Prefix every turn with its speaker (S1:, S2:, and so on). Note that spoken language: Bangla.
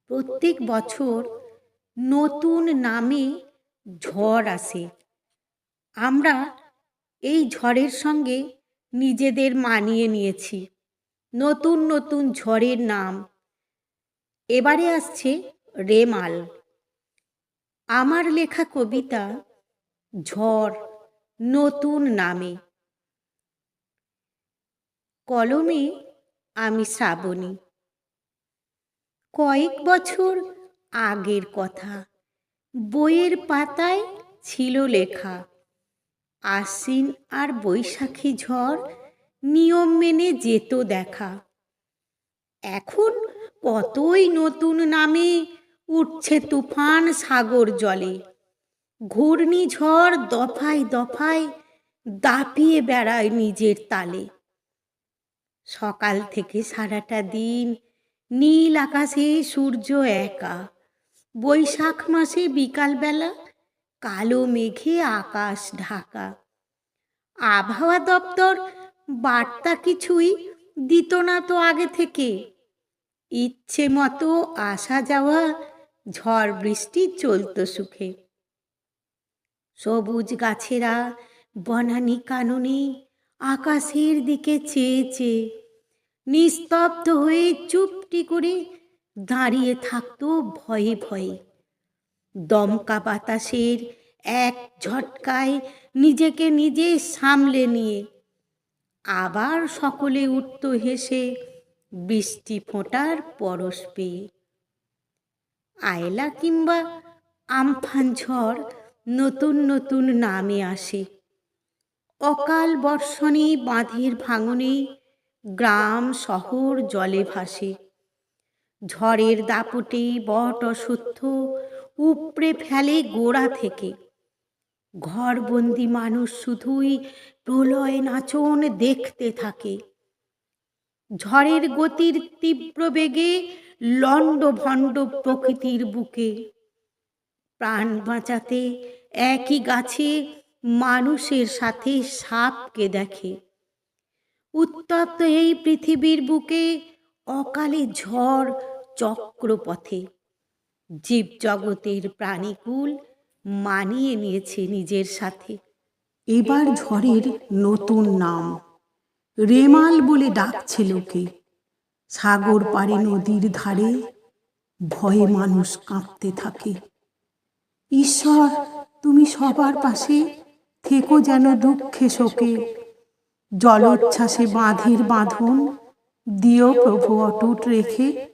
S1: প্রত্যেক বছর নতুন নামে ঝড় আসে। আমরা এই ঝড়ের সঙ্গে নিজেদের মানিয়ে নিয়েছি। নতুন নতুন ঝড়ের নাম। এবারে আসছে রেমাল। আমার লেখা কবিতা ঝড় নতুন নামে। কলমে আমি শ্রাবণী। কয়েক বছর আগের কথা, বইয়ের পাতায় ছিল লেখা, আশ্বিন আর বৈশাখী ঝড় নিয়ম মেনে যেত দেখা। এখন কতই নতুন নামে উঠছে তুফান সাগর জলে। ঘূর্ণিঝড় দফায় দফায় দাপিয়ে বেড়ায় নিজের তালে। সকাল থেকে সারাটা দিন নীল আকাশে সূর্য একা। বৈশাখ মাসে বিকালবেলা কালো মেঘে আকাশ ঢাকা। আবহাওয়া দপ্তর বার্তা কিছুই দিত না তো আগে থেকে। ইচ্ছে মতো আসা যাওয়া ঝড় বৃষ্টি চলত সুখে। সবুজ গাছেরা বনানী কাননে আকাশের দিকে চেয়ে চেয়ে নিস্তব্ধ হয়ে চুপটি করে দাঁড়িয়ে থাকতো ভয়ে ভয়ে। দমকা বাতাসের এক ঝটকায় নিজেকে নিজে সামলে নিয়ে আবার সকলে উঠত হেসে বৃষ্টি ফোঁটার পরশ পেয়ে। আয়লা কিংবা আমফান ঝড় নতুন নতুন নামে আসে। অকাল বর্ষণে বাঁধের ভাঙনে গ্রাম শহর জলে ভাসে। ঝড়ের দাপটে বট অশ্বত্থ উপড়ে ফেলে গোড়া থেকে। ঘরবন্দি মানুষ শুধুই প্রলয় নাচন দেখতে থাকে। ঝড়ের গতির তীব্র বেগে লণ্ডভণ্ড প্রকৃতির বুকে। প্রাণ বাঁচাতে একই গাছে মানুষের সাথে সাপকে দেখে। উত্তপ্ত এই পৃথিবীর বুকে অকালে ঝড় চক্রপথে। জীবজগতের প্রাণীকুল মানিয়ে নিয়েছে নিজের সাথে।
S2: এবার ঝড়ের নতুন নাম রেমাল বলে ডাকছে লোকে। সাগর পাড়ে নদীর ধারে ভয়ে মানুষ কাঁপতে থাকে। ঈশ্বর, তুমি সবার পাশে থেকো যেন দুঃখে শোকে। জলোচ্ছ্বাসে বাঁধের বাঁধন দিও প্রভু অটুট রেখে।